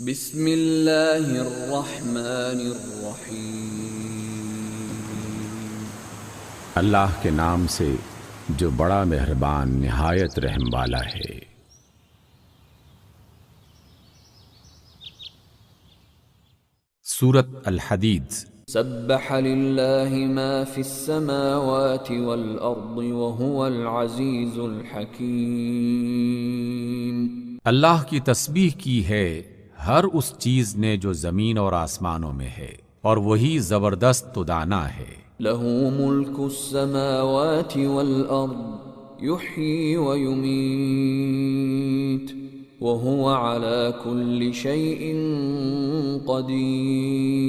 بسم اللہ الرحمن الرحیم۔ اللہ کے نام سے جو بڑا مہربان نہایت رحم والا ہے۔ سورۃ الحدید۔ سبح للہ ما فی السماوات والارض وهو العزیز الحکیم۔ اللہ کی تسبیح کی ہے ہر اس چیز نے جو زمین اور آسمانوں میں ہے، اور وہی زبردست و دانا ہے۔ لہ ملک السماوات والارض یحیی ویمیت وهو على كل شيء قدیر۔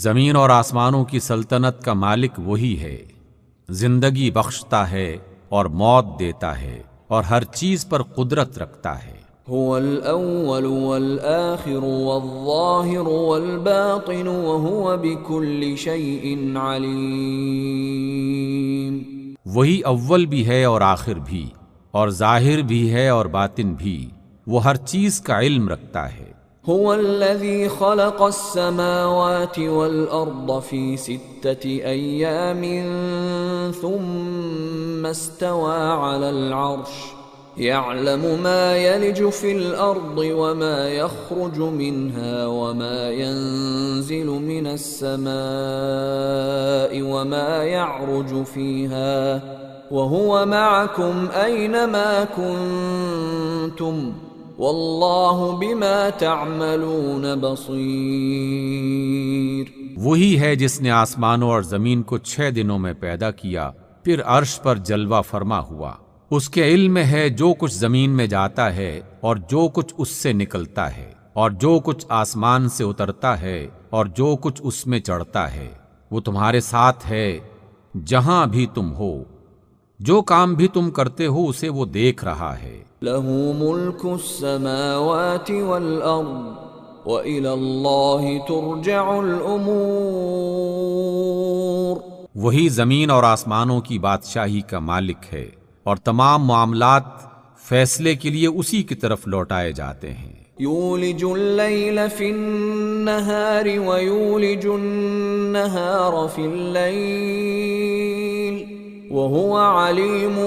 زمین اور آسمانوں کی سلطنت کا مالک وہی ہے، زندگی بخشتا ہے اور موت دیتا ہے، اور ہر چیز پر قدرت رکھتا ہے۔ هو الأول والآخر والظاهر والباطن وهو بكل شيء عليم۔ وہی اول بھی ہے اور آخر بھی، اور ظاہر بھی ہے اور باطن بھی، وہ ہر چیز کا علم رکھتا ہے۔ هو الذي خلق السماوات والأرض في 6 أيام ثم استوى على العرش يعلم ما يلج في الأرض وما يخرج منها وما ينزل من السماء وما يعرج فيها وهو معكم أينما كنتم واللہ بما تعملون بصیر۔ وہی ہے جس نے آسمانوں اور زمین کو 6 دنوں میں پیدا کیا، پھر عرش پر جلوہ فرما ہوا۔ اس کے علم میں ہے جو کچھ زمین میں جاتا ہے اور جو کچھ اس سے نکلتا ہے، اور جو کچھ آسمان سے اترتا ہے اور جو کچھ اس میں چڑھتا ہے۔ وہ تمہارے ساتھ ہے جہاں بھی تم ہو، جو کام بھی تم کرتے ہو اسے وہ دیکھ رہا ہے۔ لہ ملک السماوات والارض وإلی اللہ ترجع الامور۔ وہی زمین اور آسمانوں کی بادشاہی کا مالک ہے، اور تمام معاملات فیصلے کے لیے اسی کی طرف لوٹائے جاتے ہیں۔ یولج اللیل فی النہار ویولج النہار فی اللیل وَهُوَ عَلِيمٌ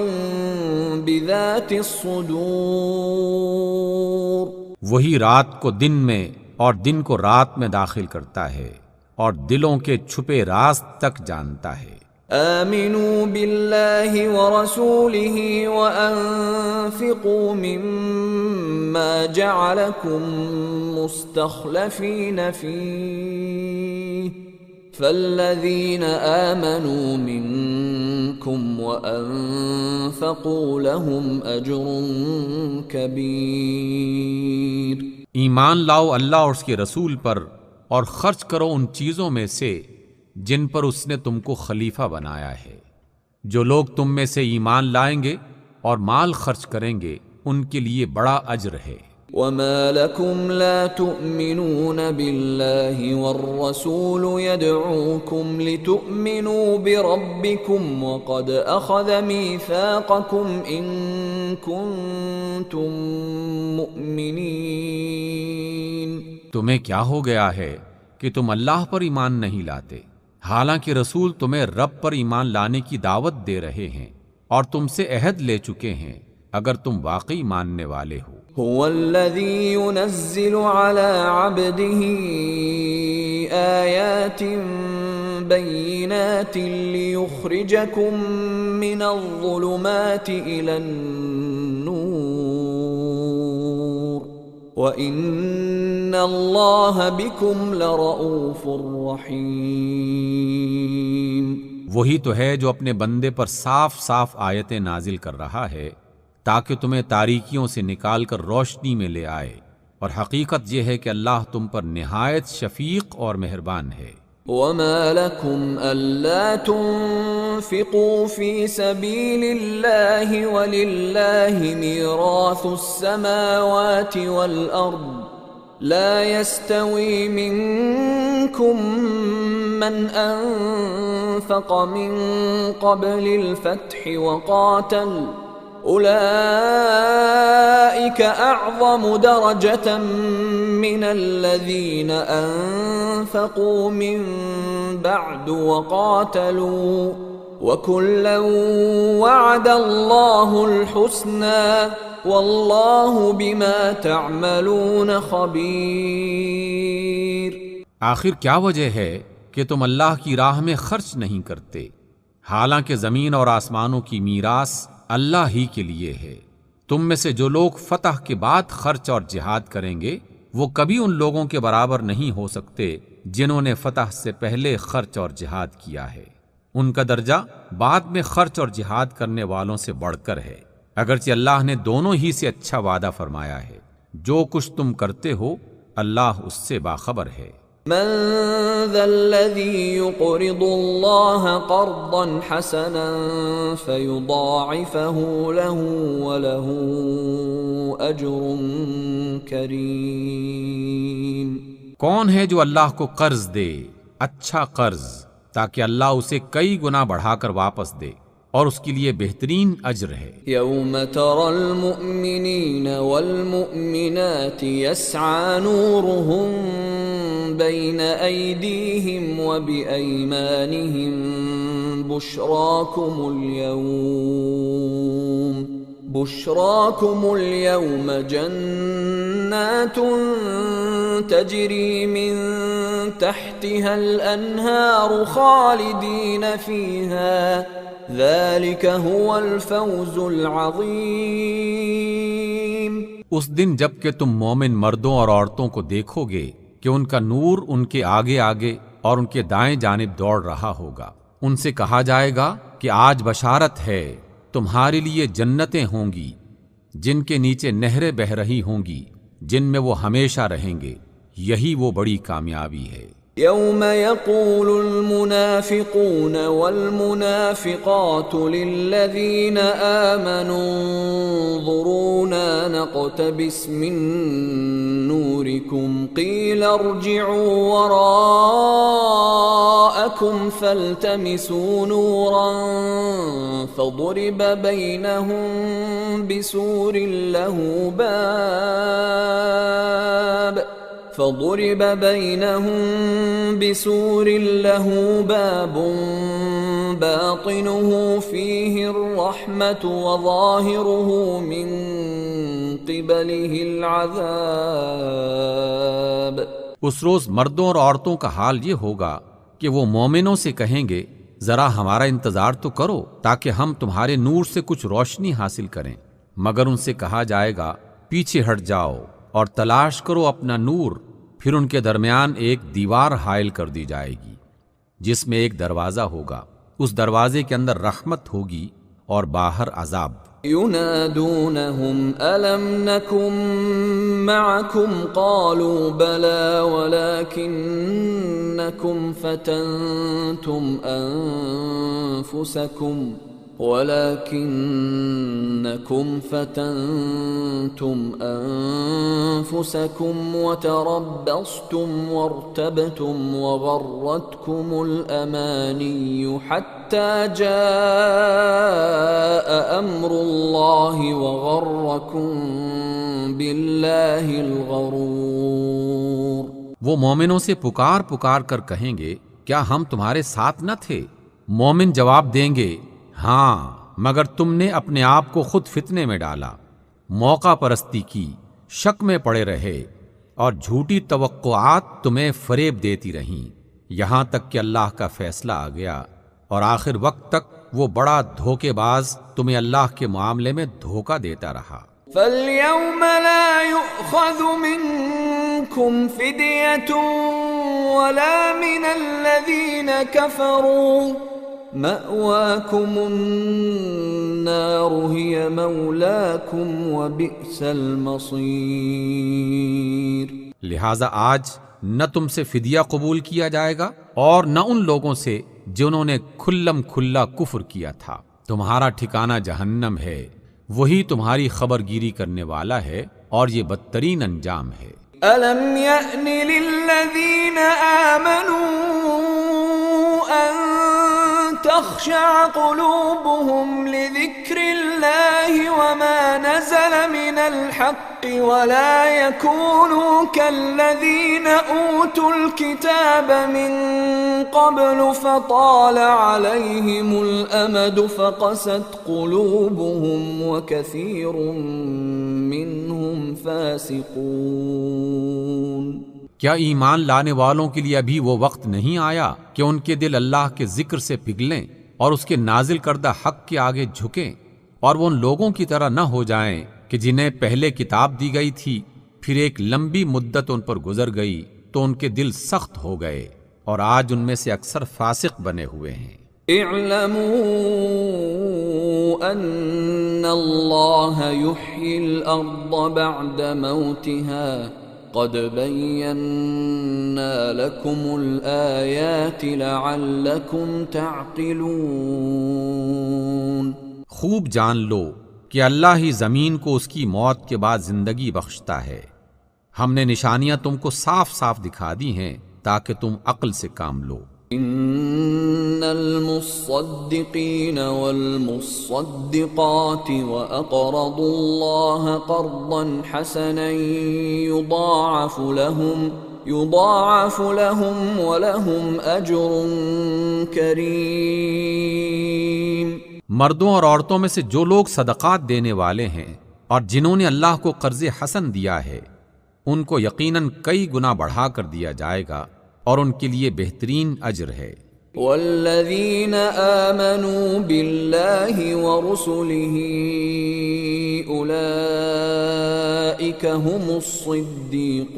بِذَاتِ الصُّدُورِ۔ وہی رات کو دن میں اور دن کو رات میں داخل کرتا ہے، اور دلوں کے چھپے راز تک جانتا ہے۔ آمنوا باللہ ورسولہ وانفقوا مما جعلکم مستخلفین فیہ فالذین آمنوا منکم وانفقوا لهم اجر کبیر۔ ایمان لاؤ اللہ اور اس کے رسول پر، اور خرچ کرو ان چیزوں میں سے جن پر اس نے تم کو خلیفہ بنایا ہے۔ جو لوگ تم میں سے ایمان لائیں گے اور مال خرچ کریں گے ان کے لیے بڑا اجر ہے۔ وما لكم لا تؤمنون بالله والرسول يدعوكم لتؤمنوا بربكم وقد أخذ ميثاقكم إن كنتم مؤمنين۔ تمہیں کیا ہو گیا ہے کہ تم اللہ پر ایمان نہیں لاتے، حالانکہ رسول تمہیں رب پر ایمان لانے کی دعوت دے رہے ہیں، اور تم سے عہد لے چکے ہیں اگر تم واقعی ماننے والے ہو۔ هو الذي ينزل على عبده آيات بينات ليخرجكم من الظلمات إلى النور وإن الله بكم لرؤوف رحيم۔ وہی تو ہے جو اپنے بندے پر صاف صاف آیتیں نازل کر رہا ہے تاکہ تمہیں تاریکیوں سے نکال کر روشنی میں لے آئے، اور حقیقت یہ ہے کہ اللہ تم پر نہایت شفیق اور مہربان ہے۔ وما لكم ألا تنفقوا في سبيل الله ولله ميراث السماوات والأرض لا يستوي منكم من أنفق من قبل الفتح وقاتل أولئك أعظم درجة من الذين أنفقوا من بعد وقاتلوا وكلا وعد الله الحسنى والله بما تعملون خبير۔ آخر کیا وجہ ہے کہ تم اللہ کی راہ میں خرچ نہیں کرتے، حالانکہ زمین اور آسمانوں کی میراث اللہ ہی کے لیے ہے۔ تم میں سے جو لوگ فتح کے بعد خرچ اور جہاد کریں گے وہ کبھی ان لوگوں کے برابر نہیں ہو سکتے جنہوں نے فتح سے پہلے خرچ اور جہاد کیا ہے۔ ان کا درجہ بعد میں خرچ اور جہاد کرنے والوں سے بڑھ کر ہے، اگرچہ اللہ نے دونوں ہی سے اچھا وعدہ فرمایا ہے۔ جو کچھ تم کرتے ہو اللہ اس سے باخبر ہے۔ من ذا الذي يقرض الله قرضا حسنا فيضاعفه له وله أجر كريم۔ کون ہے جو اللہ کو قرض دے، اچھا قرض، تاکہ اللہ اسے کئی گنا بڑھا کر واپس دے، اور اس کے لیے بہترین اجر ہے۔ یوم تری المؤمنین والمؤمنات یسعی نورهم بین ایدیہم وبأیمانہم بشراکم اليوم جنات تجری من تحتها الانہار خالدین فیہا ذلك هو الفوز العظیم۔ اس دن جب کہ تم مومن مردوں اور عورتوں کو دیکھو گے کہ ان کا نور ان کے آگے آگے اور ان کے دائیں جانب دوڑ رہا ہوگا، ان سے کہا جائے گا کہ آج بشارت ہے، تمہارے لیے جنتیں ہوں گی جن کے نیچے نہریں بہہ رہی ہوں گی، جن میں وہ ہمیشہ رہیں گے، یہی وہ بڑی کامیابی ہے۔ یوم یقول المنافقون والمنافقات للذین آمنوا انظرونا نقتبس من نورکم قیل ارجعوا وراءکم فالتمسوا نورا فضرب بینہم بسور له باب فضرب بينهم بسور له باب باطنه فيه الرحمة وظاهره من قبله العذاب۔ اس روز مردوں اور عورتوں کا حال یہ ہوگا کہ وہ مومنوں سے کہیں گے ذرا ہمارا انتظار تو کرو تاکہ ہم تمہارے نور سے کچھ روشنی حاصل کریں، مگر ان سے کہا جائے گا پیچھے ہٹ جاؤ اور تلاش کرو اپنا نور، پھر ان کے درمیان ایک دیوار حائل کر دی جائے گی جس میں ایک دروازہ ہوگا، اس دروازے کے اندر رحمت ہوگی اور باہر عذاب۔ ينادونهم ألم نكن معكم قالوا بلى ولكنكم فتنتم أنفسكم وتربصتم وارتبتم وغرتكم الأماني حتى جاء أمر الله وغركم بالله الغرور۔ وہ مومنوں سے پکار پکار کر کہیں گے کیا ہم تمہارے ساتھ نہ تھے؟ مومن جواب دیں گے ہاں، مگر تم نے اپنے آپ کو خود فتنے میں ڈالا، موقع پرستی کی، شک میں پڑے رہے اور جھوٹی توقعات تمہیں فریب دیتی رہیں، یہاں تک کہ اللہ کا فیصلہ آ گیا اور آخر وقت تک وہ بڑا دھوکے باز تمہیں اللہ کے معاملے میں دھوکہ دیتا رہا۔ فَالْيَوْمَ لَا يُؤْخَذُ مِنْكُمْ فِدْيَةٌ وَلَا مِنَ الَّذِينَ كَفَرُوا مَأْوَاكُمُ النَّارُ هِيَ مَوْلَاكُمْ وَبِئْسَ الْمَصِيرُ۔ لہذا آج نہ تم سے فدیہ قبول کیا جائے گا اور نہ ان لوگوں سے جنہوں نے کھلم کھلا کفر کیا تھا، تمہارا ٹھکانہ جہنم ہے، وہی تمہاری خبر گیری کرنے والا ہے اور یہ بدترین انجام ہے۔ أَلَمْ يَأْنِ لِلَّذِينَ آمَنُوا أَن تَخْشَعَ قُلُوبُهُمْ لِذِكْرِ اللَّهِ الله وما نزل من الحق ولا يكونوا كالذين أوتوا الكتاب من قبل فطال عليهم الأمد فقست قلوبهم وكثير منهم فاسقون۔ کیا ایمان لانے والوں کے لیے ابھی وہ وقت نہیں آیا کہ ان کے دل اللہ کے ذکر سے پگھلیں اور اس کے نازل کردہ حق کے آگے جھکیں، اور وہ ان لوگوں کی طرح نہ ہو جائیں کہ جنہیں پہلے کتاب دی گئی تھی، پھر ایک لمبی مدت ان پر گزر گئی تو ان کے دل سخت ہو گئے، اور آج ان میں سے اکثر فاسق بنے ہوئے ہیں۔ اعلموا ان اللہ یحیی الارض بعد موتها قد بينا لكم الآيات لعلكم تعقلون۔ خوب جان لو کہ اللہ ہی زمین کو اس کی موت کے بعد زندگی بخشتا ہے، ہم نے نشانیاں تم کو صاف صاف دکھا دی ہیں تاکہ تم عقل سے کام لو۔ ان المصدقین والمصدقات واقرضوا الله قرضا حسنا يضاعف لهم ولهم اجر کریم۔ مردوں اور عورتوں میں سے جو لوگ صدقات دینے والے ہیں اور جنہوں نے اللہ کو قرض حسن دیا ہے، ان کو یقیناً کئی گنا بڑھا کر دیا جائے گا اور ان کے لیے بہترین اجر ہے۔ والذین آمنوا باللہ ورسلہ اولئک هم الصدیقون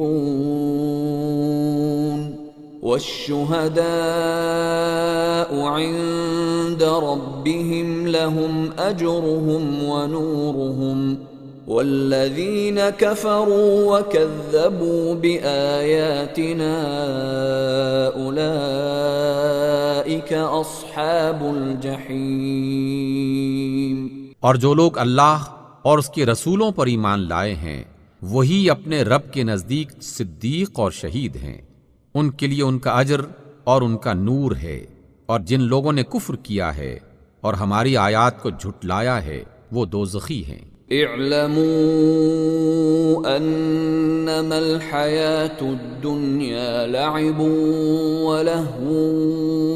والشہداء عند ربهم لهم اجرهم ونورهم والذین کفروا وکذبوا بآیاتنا اولئک اصحاب الجحیم۔ اور جو لوگ اللہ اور اس کے رسولوں پر ایمان لائے ہیں وہی اپنے رب کے نزدیک صدیق اور شہید ہیں، ان کے لیے ان کا اجر اور ان کا نور ہے، اور جن لوگوں نے کفر کیا ہے اور ہماری آیات کو جھٹلایا ہے وہ دوزخی ہیں۔ اعلموا انما الحياة الدنيا لعب ولهو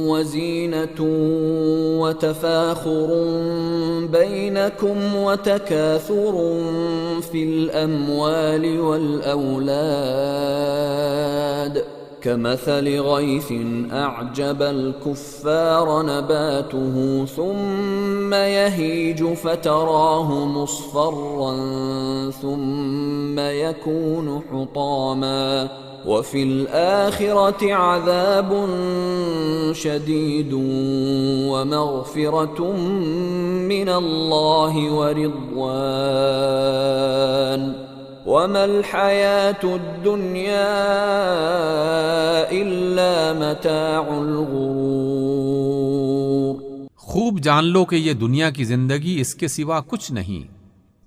وزينة وتفاخر بينكم وتكاثر في الأموال والأولاد كمثل غيث أعجب الكفار نباته ثم يهيج فتراه مصفرا ثم يكون حطاما وفي الآخرة عذاب شديد ومغفرة من الله ورضوان وما الحياة الدنيا إلا متاع الغرور۔ خوب جان لو کہ یہ دنیا کی زندگی اس کے سوا کچھ نہیں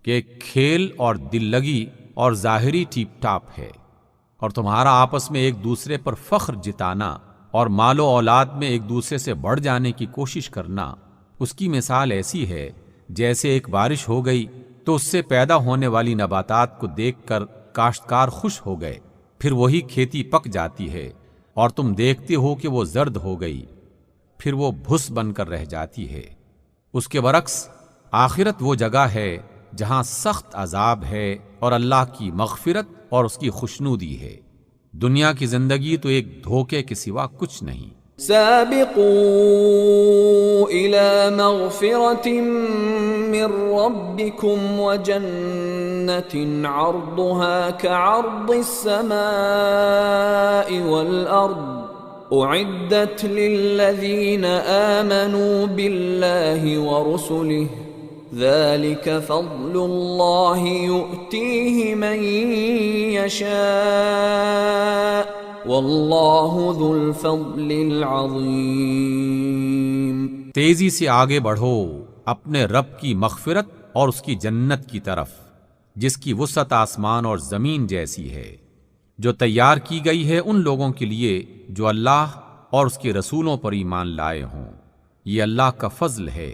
کہ ایک کھیل اور دل لگی اور ظاہری ٹیپ ٹاپ ہے، اور تمہارا آپس میں ایک دوسرے پر فخر جتانا اور مال و اولاد میں ایک دوسرے سے بڑھ جانے کی کوشش کرنا، اس کی مثال ایسی ہے جیسے ایک بارش ہو گئی تو اس سے پیدا ہونے والی نباتات کو دیکھ کر کاشتکار خوش ہو گئے، پھر وہی کھیتی پک جاتی ہے اور تم دیکھتے ہو کہ وہ زرد ہو گئی، پھر وہ بھس بن کر رہ جاتی ہے۔ اس کے برعکس آخرت وہ جگہ ہے جہاں سخت عذاب ہے اور اللہ کی مغفرت اور اس کی خوشنودی ہے۔ دنیا کی زندگی تو ایک دھوکے کے سوا کچھ نہیں۔ سابقوا إلى مغفرة من ربكم وجنة عرضها كعرض السماء والأرض أعدت للذين آمنوا بالله ورسله ذلك فضل الله يؤتيه من يشاء واللہ ذو الفضل العظیم۔ تیزی سے آگے بڑھو اپنے رب کی مغفرت اور اس کی جنت کی طرف جس کی وسعت آسمان اور زمین جیسی ہے، جو تیار کی گئی ہے ان لوگوں کے لیے جو اللہ اور اس کے رسولوں پر ایمان لائے ہوں۔ یہ اللہ کا فضل ہے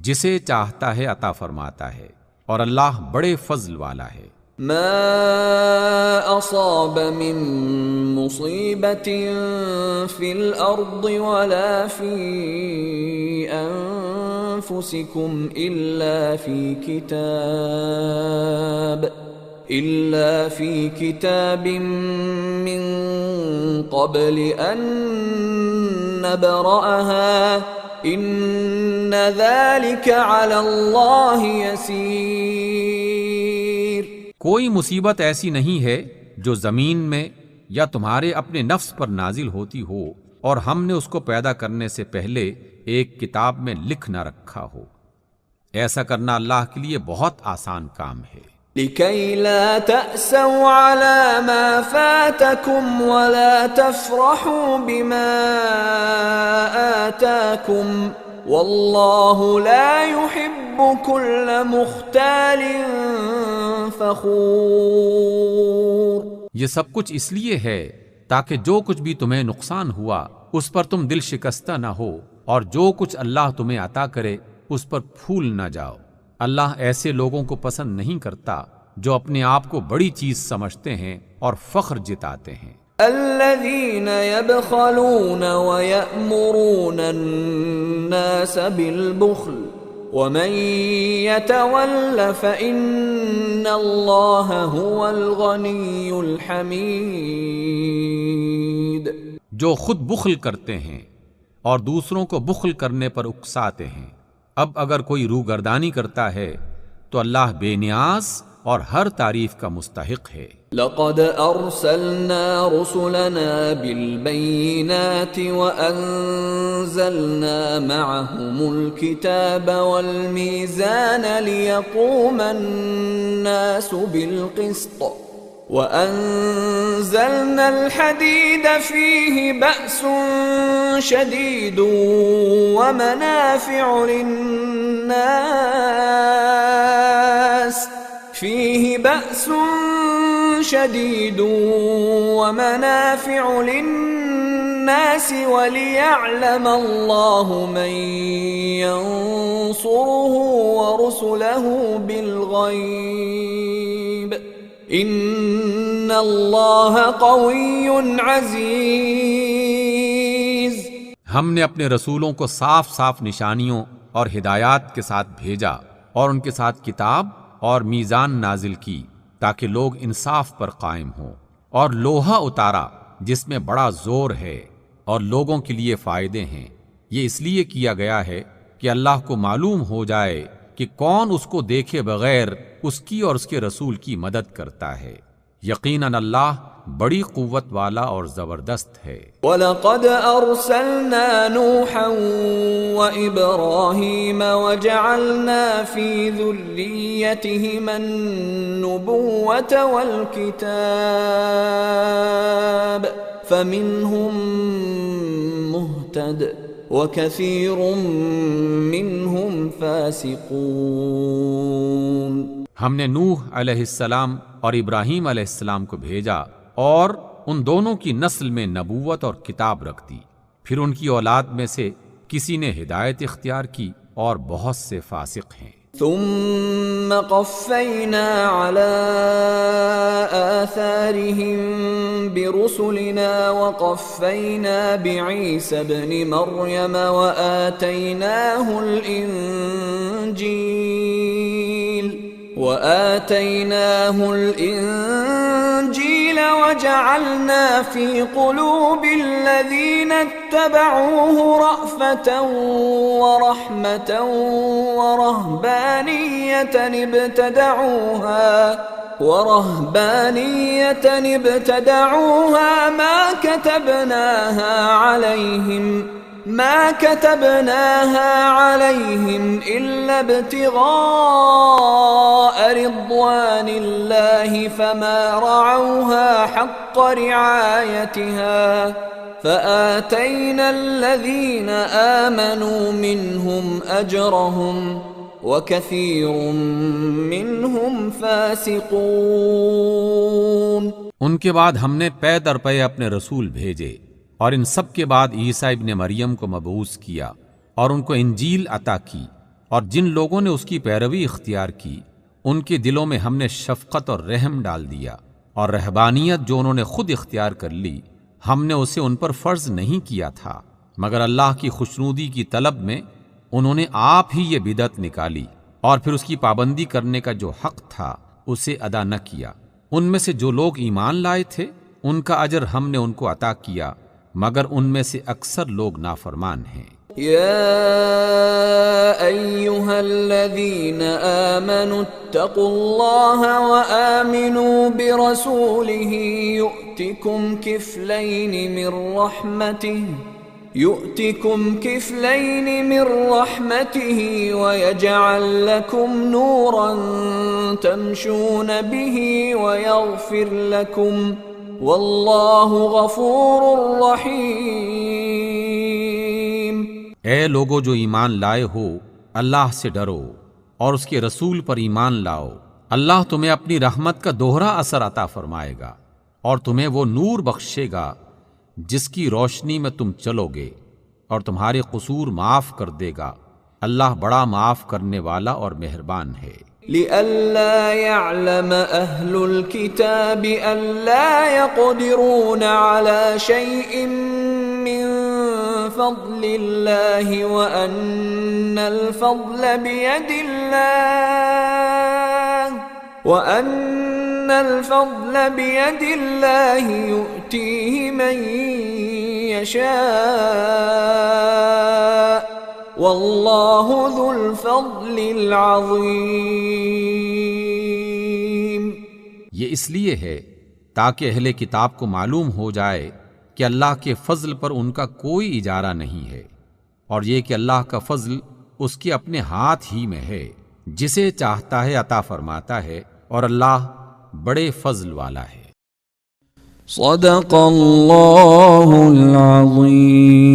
جسے چاہتا ہے عطا فرماتا ہے اور اللہ بڑے فضل والا ہے۔ ما أصاب من مصيبة في الأرض ولا في أنفسكم إلا في كتاب من قبل أن نبرأها إن ذلك على الله يسير۔ کوئی مصیبت ایسی نہیں ہے جو زمین میں یا تمہارے اپنے نفس پر نازل ہوتی ہو اور ہم نے اس کو پیدا کرنے سے پہلے ایک کتاب میں لکھ نہ رکھا ہو۔ ایسا کرنا اللہ کے لیے بہت آسان کام ہے۔ لكي لا تأسوا على ما فاتكم ولا تفرحوا بما آتاكم والله لا يحب كل مختال فخور۔ یہ سب کچھ اس لیے ہے تاکہ جو کچھ بھی تمہیں نقصان ہوا اس پر تم دل شکستہ نہ ہو، اور جو کچھ اللہ تمہیں عطا کرے اس پر پھول نہ جاؤ۔ اللہ ایسے لوگوں کو پسند نہیں کرتا جو اپنے آپ کو بڑی چیز سمجھتے ہیں اور فخر جتاتے ہیں۔ الذين يبخلون ويأمرون الناس بالبخل ومن يتول فإن الله هو الغني الحميد۔ جو خود بخل کرتے ہیں اور دوسروں کو بخل کرنے پر اکساتے ہیں، اب اگر کوئی روگردانی کرتا ہے تو اللہ بے نیاز اور ہر تعریف کا مستحق ہے۔ لقد ارسلنا رسلنا بالبينات وانزلنا معهم الكتاب والميزان ليقوم الناس بالقسط وأنزلنا الحديد فيه بأس شديد ومنافع للناس وليعلم الله من ينصره ورسله بالغيب إن الله قوي عزيز۔ ہم نے اپنے رسولوں کو صاف صاف نشانیوں اور ہدایات کے ساتھ بھیجا اور ان کے ساتھ کتاب اور میزان نازل کی تاکہ لوگ انصاف پر قائم ہوں، اور لوہا اتارا جس میں بڑا زور ہے اور لوگوں کے لیے فائدے ہیں۔ یہ اس لیے کیا گیا ہے کہ اللہ کو معلوم ہو جائے کہ کون اس کو دیکھے بغیر اس کی اور اس کے رسول کی مدد کرتا ہے۔ یقیناً اللہ بڑی قوت والا اور زبردست ہے۔ وَلَقَدْ أَرْسَلْنَا نُوحًا وَإِبْرَاهِيمَ وَجَعَلْنَا فِي ذُرِّيَّتِهِمَا النُّبُوَّةَ وَالْكِتَابَ فَمِنْهُمْ مُهْتَدٍ وَكَثِيرٌ مِّنْهُمْ فَاسِقُونَ۔ ہم نے نوح علیہ السلام اور ابراہیم علیہ السلام کو بھیجا اور ان دونوں کی نسل میں نبوت اور کتاب رکھ دی، پھر ان کی اولاد میں سے کسی نے ہدایت اختیار کی اور بہت سے فاسق ہیں۔ ثم قفينا على آثارهم برسلنا وقفينا بعيسى ابن مريم وآتيناه الإنجيل وجعلنا في قلوب الذين اتبعوه رأفة ورحمة ورهبانية ابتدعوها ما كتبناها عليهم إلا ابتغاء رضوان الله فما رعوها حق رعايتها فآتينا الذين آمنوا منهم أجرهم وكثير منهم فاسقون۔ ان کے بعد ہم نے پے در پے اپنے رسول بھیجے، اور ان سب کے بعد عیسیٰ ابن مریم کو مبعوث کیا اور ان کو انجیل عطا کی، اور جن لوگوں نے اس کی پیروی اختیار کی ان کے دلوں میں ہم نے شفقت اور رحم ڈال دیا، اور رہبانیت جو انہوں نے خود اختیار کر لی ہم نے اسے ان پر فرض نہیں کیا تھا، مگر اللہ کی خوشنودی کی طلب میں انہوں نے آپ ہی یہ بدعت نکالی، اور پھر اس کی پابندی کرنے کا جو حق تھا اسے ادا نہ کیا۔ ان میں سے جو لوگ ایمان لائے تھے ان کا اجر ہم نے ان کو عطا کیا، مگر ان میں سے اکثر لوگ نافرمان ہیں۔ يا أيها الذين آمنوا اتقوا الله وآمنوا برسوله يؤتكم كفلين من رحمته ويجعل لكم نورا تمشون به ويغفر لكم والله غفور رحيم۔ اے لوگو جو ایمان لائے ہو، اللہ سے ڈرو اور اس کے رسول پر ایمان لاؤ، اللہ تمہیں اپنی رحمت کا دوہرا اثر عطا فرمائے گا اور تمہیں وہ نور بخشے گا جس کی روشنی میں تم چلو گے، اور تمہارے قصور معاف کر دے گا، اللہ بڑا معاف کرنے والا اور مہربان ہے۔ لئلا يعلم أهل الكتاب ألا يقدرون على شيء من فضل الله وأن الفضل بيد الله يؤتيه من يشاء واللہ ذو الفضل العظیم۔ یہ اس لیے ہے تاکہ اہل کتاب کو معلوم ہو جائے کہ اللہ کے فضل پر ان کا کوئی اجارہ نہیں ہے، اور یہ کہ اللہ کا فضل اس کے اپنے ہاتھ ہی میں ہے، جسے چاہتا ہے عطا فرماتا ہے، اور اللہ بڑے فضل والا ہے۔ صدق اللہ العظیم۔